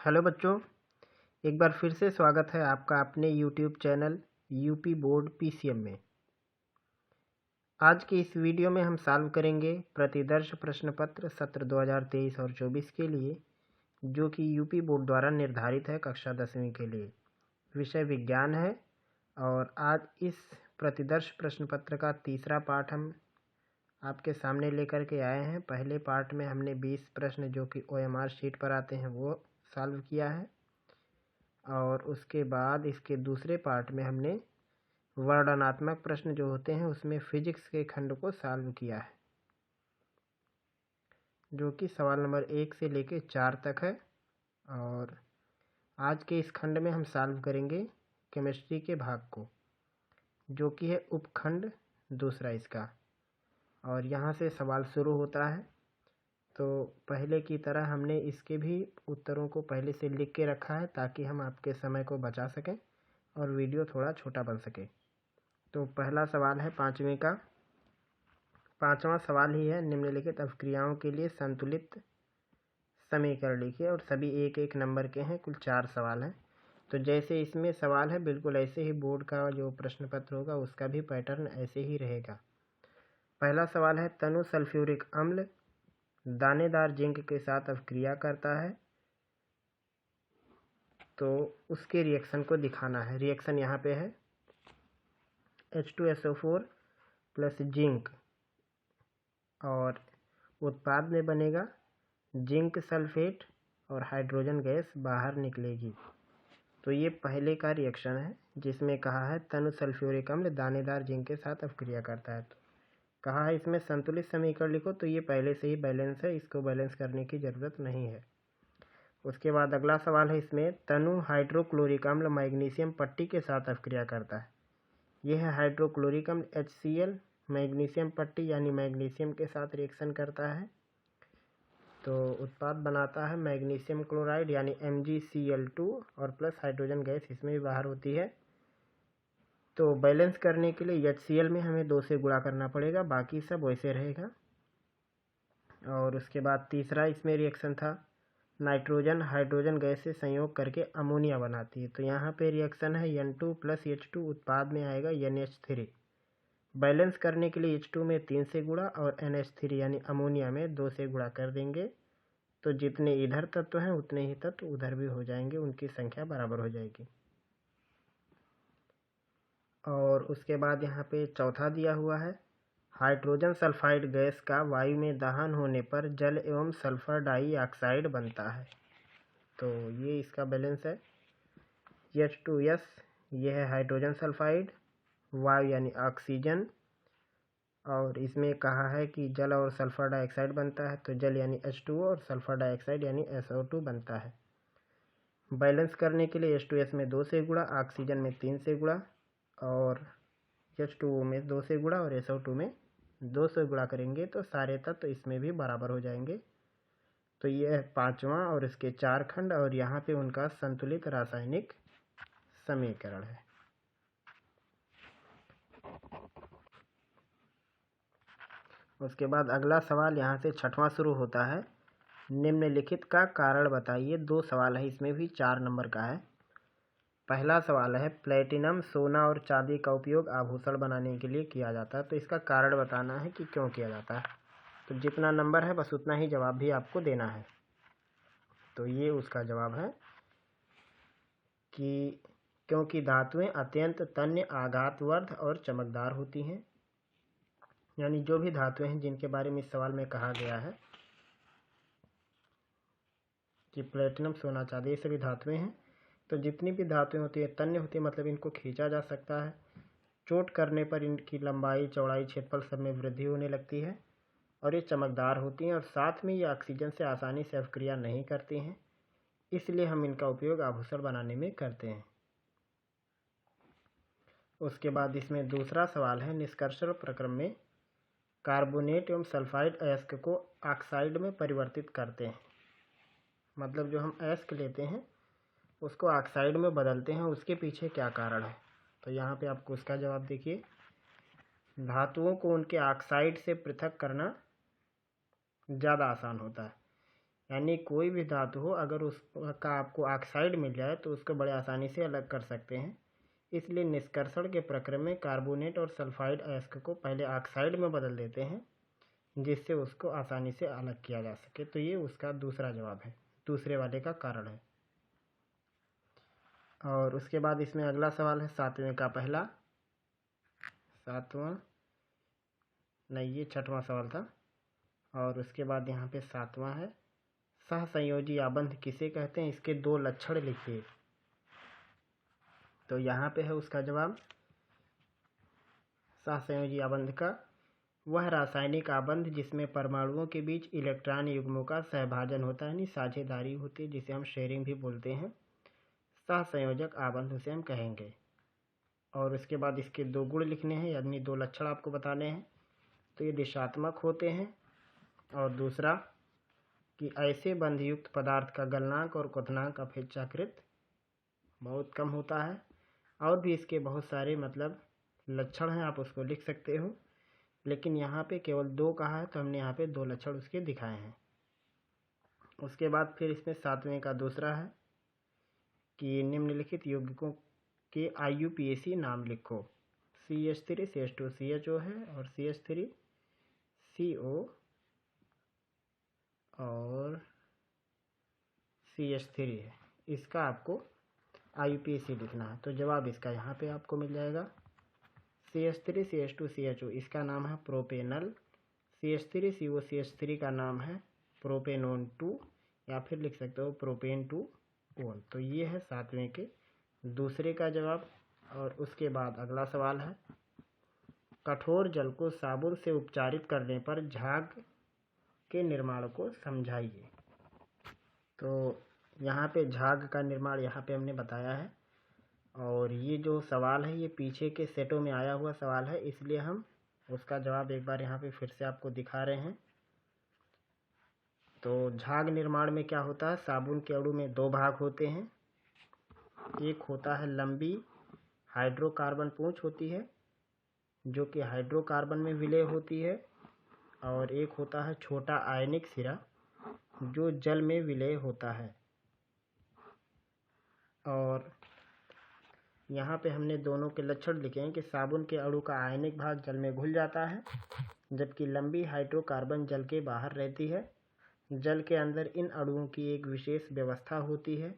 Hello बच्चों, एक बार फिर से स्वागत है आपका अपने YouTube channel UP board PCM में। आज के इस वीडियो में हम सॉल्व करेंगे प्रतिदर्श प्रश्न पत्र सत्र 2023 और 24 के लिए, जो कि यूपी बोर्ड द्वारा निर्धारित है कक्षा 10वीं के लिए। विषय विज्ञान है और आज इस प्रतिदर्श प्रश्न पत्र का तीसरा पार्ट हम आपके सामने लेकर के आए हैं। पहले पार्ट में हमने 20 प्रश्न जो कि OMR शीट पर आते हैं वो सॉल्व किया है और उसके बाद इसके दूसरे पार्ट में हमने वर्णनात्मक प्रश्न जो होते हैं उसमें फिजिक्स के खंड को सॉल्व किया है, जो कि सवाल नंबर 1 से लेकर 4 तक है। और आज के इस खंड में हम सॉल्व करेंगे केमिस्ट्री के भाग को, जो कि है उपखंड दूसरा इसका। और यहाँ से सवाल शुरू होता है। तो पहले की तरह हमने इसके भी उत्तरों को पहले से लिख के रखा है ताकि हम आपके समय को बचा सकें और वीडियो थोड़ा छोटा बन सके। तो पहला सवाल है 5वीं का, 5वां सवाल ही है, निम्नलिखित अभिक्रियाओं के लिए संतुलित समीकरण लिखिए। और सभी एक एक नंबर के हैं, कुल 4 सवाल हैं। तो जैसे इसमें सवाल है बिल्कुल ऐसे ही बोर्ड का जो प्रश्न पत्र होगा उसका भी पैटर्न ऐसे ही रहेगा। पहला सवाल है, तनु सल्फ्यूरिक अम्ल दानेदार जिंक के साथ अभिक्रिया करता है, तो उसके रिएक्शन को दिखाना है। रिएक्शन यहाँ पे है H2SO4 प्लस जिंक, और उत्पाद में बनेगा जिंक सल्फेट और हाइड्रोजन गैस बाहर निकलेगी। तो ये पहले का रिएक्शन है जिसमें कहा है तनु सल्फ्यूरिक अम्ल दानेदार जिंक के साथ अभिक्रिया करता है। तो कहा है इसमें संतुलित समीकरण लिखो, तो ये पहले से ही बैलेंस है, इसको बैलेंस करने की ज़रूरत नहीं है। उसके बाद अगला सवाल है, इसमें तनु हाइड्रोक्लोरिक अम्ल मैग्नीशियम पट्टी के साथ अभिक्रिया करता है। यह है हाइड्रोक्लोरिक अम्ल HCl मैग्नीशियम पट्टी यानी मैग्नीशियम के साथ रिएक्शन करता है, तो उत्पाद बनाता है मैग्नीशियम क्लोराइड यानी MgCl2 और प्लस हाइड्रोजन गैस इसमें भी बाहर होती है। तो बैलेंस करने के लिए HCl में हमें 2 से गुणा करना पड़ेगा, बाकी सब वैसे रहेगा। और उसके बाद तीसरा इसमें रिएक्शन था, नाइट्रोजन हाइड्रोजन गैस से संयोग करके अमोनिया बनाती है। तो यहाँ पे रिएक्शन है N2 प्लस H2, उत्पाद में आएगा NH3। बैलेंस करने के लिए H2 में 3 से गुणा और NH3 यानी अमोनिया में 2 से गुणा कर देंगे, तो जितने इधर तत्व हैं उतने ही तत्व उधर भी हो जाएंगे, उनकी संख्या बराबर हो जाएगी। और उसके बाद यहाँ पे चौथा दिया हुआ है, हाइड्रोजन सल्फाइड गैस का वायु में दहन होने पर जल एवं सल्फर डाइऑक्साइड बनता है। तो ये इसका बैलेंस है H2S, यह है हाइड्रोजन सल्फाइड, वायु यानी ऑक्सीजन, और इसमें कहा है कि जल और सल्फर डाइऑक्साइड बनता है, तो जल यानी H2O और सल्फर डाइऑक्साइड यानी SO2 बनता है। बैलेंस करने के लिए H2S में 2 से गुणा, ऑक्सीजन में 3 से गुणा और H2O में 2 से गुणा और SO2 में 2 से गुणा करेंगे, तो सारे तत्व इसमें भी बराबर हो जाएंगे। तो यह 5वां और इसके 4 खंड और यहाँ पे उनका संतुलित रासायनिक समीकरण है। उसके बाद अगला सवाल यहाँ से 6वां शुरू होता है, निम्नलिखित का कारण बताइए। 2 सवाल है, इसमें भी 4 नंबर का है। पहला सवाल है, प्लेटिनम सोना और चांदी का उपयोग आभूषण बनाने के लिए किया जाता है, तो इसका कारण बताना है कि क्यों किया जाता है। तो जितना नंबर है बस उतना ही जवाब भी आपको देना है। तो ये उसका जवाब है कि क्योंकि धातुएं अत्यंत तन्य आघातवर्ध और चमकदार होती हैं। यानी जो भी धातुएं हैं जिनके बारे में इस सवाल में कहा गया है कि प्लेटिनम सोना चांदी ये सभी धातुएं हैं, तो जितनी भी धातुएं होती है तन्य होती है, मतलब इनको खींचा जा सकता है। चोट करने पर इनकी लंबाई चौड़ाई क्षेत्रफल सब में वृद्धि होने लगती है और ये चमकदार होती हैं, और साथ में ये ऑक्सीजन से आसानी से अभिक्रिया नहीं करती हैं, इसलिए हम इनका उपयोग आभूषण बनाने में करते हैं। उसके बाद इसमें दूसरा सवाल है, निष्कर्षण प्रक्रम में कार्बोनेट एवं सल्फाइड अयस्क को ऑक्साइड में परिवर्तित करते हैं। मतलब जो हम अयस्क लेते हैं उसको ऑक्साइड में बदलते हैं, उसके पीछे क्या कारण है। तो यहाँ पे आपको उसका जवाब देखिए, धातुओं को उनके ऑक्साइड से पृथक करना ज़्यादा आसान होता है। यानी कोई भी धातु हो अगर उसका आपको ऑक्साइड मिल जाए तो उसको बड़े आसानी से अलग कर सकते हैं। इसलिए निष्कर्षण के प्रक्रम में कार्बोनेट और सल्फाइड अयस्क को पहले ऑक्साइड में बदल देते हैं जिससे उसको आसानी से अलग किया जा सके। तो ये उसका दूसरा जवाब है, दूसरे वाले का कारण है। और उसके बाद इसमें अगला सवाल है 7वें का पहला, 7वां नहीं ये 6वां सवाल था। और उसके बाद यहाँ पे 7वां है, सहसंयोजी आबंध किसे कहते हैं, इसके 2 लक्षण लिखिए। तो यहाँ पे है उसका जवाब, सहसंयोजी आबंध का वह रासायनिक आबंध जिसमें परमाणुओं के बीच इलेक्ट्रॉन युग्मों का सहभाजन होता है, यानी साझेदारी होती है, जिसे हम शेयरिंग भी बोलते हैं, सहसंयोजक आबंध उसे हम कहेंगे। और उसके बाद इसके 2 गुण लिखने हैं, यानी 2 लक्षण आपको बताने हैं। तो ये दिशात्मक होते हैं, और दूसरा कि ऐसे बंधयुक्त पदार्थ का गलनांक और क्वथनांक अपेक्षाकृत बहुत कम होता है। और भी इसके बहुत सारे मतलब लक्षण हैं, आप उसको लिख सकते हो, लेकिन यहाँ पे केवल 2 कहा है तो हमने यहाँ पे 2 लक्षण उसके दिखाए हैं। उसके बाद फिर इसमें 7वें का दूसरा है कि निम्नलिखित यौगिकों के IUPAC नाम लिखो। CH3 CH2 CHO है, और CH3 CO और CH3 है। इसका आपको IUPAC लिखना है। तो जवाब इसका यहाँ पे आपको मिल जाएगा, CH3 CH2 CHO इसका नाम है प्रोपेनल, CH3 CO CH3 का नाम है प्रोपेनोन 2, या फिर लिख सकते हो प्रोपेन 2 ओन। तो ये है 7वें के दूसरे का जवाब। और उसके बाद अगला सवाल है, कठोर जल को साबुन से उपचारित करने पर झाग के निर्माण को समझाइए। तो यहाँ पे झाग का निर्माण यहाँ पे हमने बताया है, और ये जो सवाल है ये पीछे के सेटों में आया हुआ सवाल है, इसलिए हम उसका जवाब एक बार यहाँ पे फिर से आपको दिखा रहे हैं। तो झाग निर्माण में क्या होता है, साबुन के अणु में 2 भाग होते हैं। एक होता है लंबी हाइड्रोकार्बन पूंछ होती है जो कि हाइड्रोकार्बन में विलय होती है, और एक होता है छोटा आयनिक सिरा जो जल में विलय होता है। और यहाँ पे हमने दोनों के लक्षण लिखे हैं कि साबुन के अणु का आयनिक भाग जल में घुल जाता है, जबकि लंबी हाइड्रोकार्बन जल के बाहर रहती है। जल के अंदर इन अणुओं की एक विशेष व्यवस्था होती है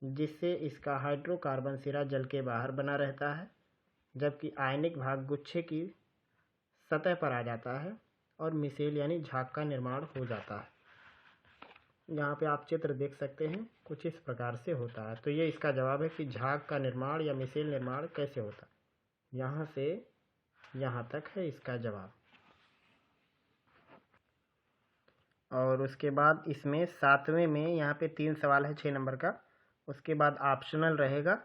जिससे इसका हाइड्रोकार्बन सिरा जल के बाहर बना रहता है, जबकि आयनिक भाग गुच्छे की सतह पर आ जाता है और मिसेल यानी झाग का निर्माण हो जाता है। यहाँ पे आप चित्र देख सकते हैं, कुछ इस प्रकार से होता है। तो ये इसका जवाब है कि झाग का निर्माण या मिसेल निर्माण कैसे होता है। यहाँ से यहाँ तक है इसका जवाब। और उसके बाद इसमें 7वें में यहाँ पे 3 सवाल है 6 नंबर का। उसके बाद ऑप्शनल रहेगा,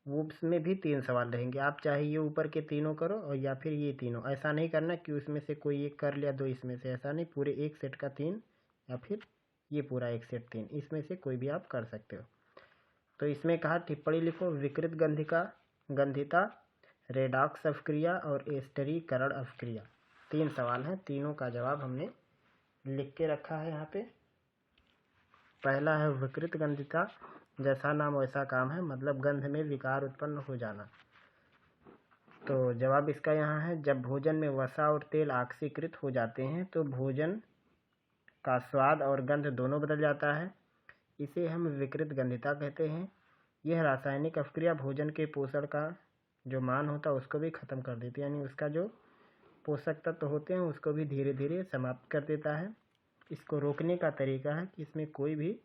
वो उसमें भी 3 सवाल रहेंगे। आप चाहे ये ऊपर के तीनों करो और या फिर ये तीनों, ऐसा नहीं करना कि उसमें से कोई एक कर लिया 2 इसमें से, ऐसा नहीं, पूरे एक सेट का 3 या फिर ये पूरा एक सेट 3, इसमें से कोई भी आप कर सकते हो। तो इसमें कहा टिप्पणी लिखो, विकृत गंधिता, रेडॉक्स अपक्रिया और एस्टरीकरण अपक्रिया। 3 सवाल हैं, तीनों का जवाब हमने लिख के रखा है यहाँ पे। पहला है विकृत गंधिता, जैसा नाम वैसा काम है, मतलब गंध में विकार उत्पन्न हो जाना। तो जवाब इसका यहाँ है, जब भोजन में वसा और तेल ऑक्सीकृत हो जाते हैं तो भोजन का स्वाद और गंध दोनों बदल जाता है, इसे हम विकृत गंधिता कहते हैं। यह रासायनिक अपक्रिया भोजन के पोषण का जो मान होता है उसको भी ख़त्म कर देती है, यानी उसका जो पोषक तत्व होते हैं उसको भी धीरे धीरे समाप्त कर देता है। इसको रोकने का तरीका है कि इसमें कोई भी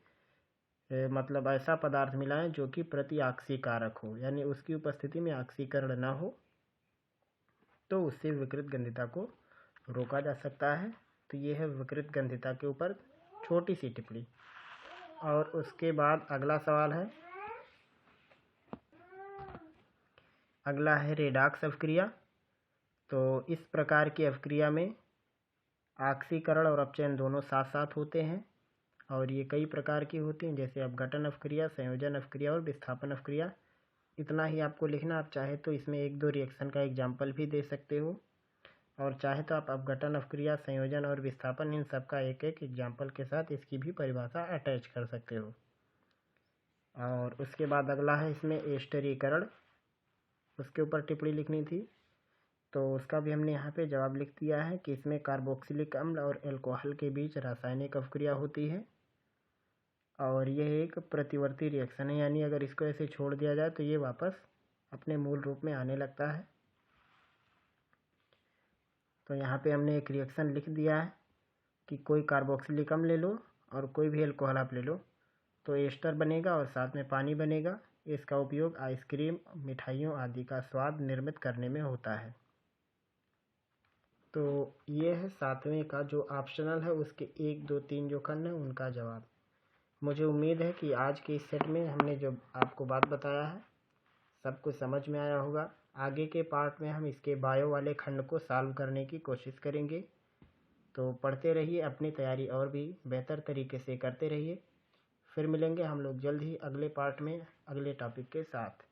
मतलब ऐसा पदार्थ मिलाएं जो कि प्रति ऑक्सीकारक हो, यानी उसकी उपस्थिति में ऑक्सीकरण ना हो, तो उससे विकृत गंधिता को रोका जा सकता है। तो ये है विकृत गंधिता के ऊपर छोटी सी टिप्पणी। और उसके बाद अगला सवाल है, अगला है रेडॉक्स अपक्रिया। तो इस प्रकार की अपक्रिया में ऑक्सीकरण और अपचयन दोनों साथ साथ होते हैं, और ये कई प्रकार की होती हैं, जैसे अपघटन अपक्रिया, संयोजन अपक्रिया और विस्थापन अपक्रिया। इतना ही आपको लिखना। आप चाहे तो इसमें 1-2 रिएक्शन का एग्जाम्पल भी दे सकते हो। और चाहे तो आप अपघटन, अपक्रिया, संयोजन और विस्थापन इन सब का एक एक एग्जाम्पल के साथ इसकी भी परिभाषा अटैच कर सकते हो। और उसके बाद अगला है इसमें एस्टरीकरण, उसके ऊपर टिप्पणी लिखनी थी। तो उसका भी हमने यहाँ पे जवाब लिख दिया है कि इसमें कार्बोक्सिलिक अम्ल और एल्कोहल के बीच रासायनिक अपक्रिया होती है और यह एक प्रतिवर्ती रिएक्शन है, यानी अगर इसको ऐसे छोड़ दिया जाए तो ये वापस अपने मूल रूप में आने लगता है। तो यहाँ पे हमने एक रिएक्शन लिख दिया है कि कोई कार्बोक्सिलिक अम्ल ले लो और कोई भी एल्कोहल आप ले लो तो एस्टर बनेगा और साथ में पानी बनेगा। इसका उपयोग आइसक्रीम, मिठाइयों आदि का स्वाद निर्मित करने में होता है। तो ये है 7वें का जो ऑप्शनल है उसके 1, 2, 3 जो खंड है उनका जवाब। मुझे उम्मीद है कि आज के इस सेट में हमने जो आपको बात बताया है सब कुछ समझ में आया होगा। आगे के पार्ट में हम इसके बायो वाले खंड को सॉल्व करने की कोशिश करेंगे। तो पढ़ते रहिए, अपनी तैयारी और भी बेहतर तरीके से करते रहिए। फिर मिलेंगे हम लोग जल्द ही अगले पार्ट में अगले टॉपिक के साथ।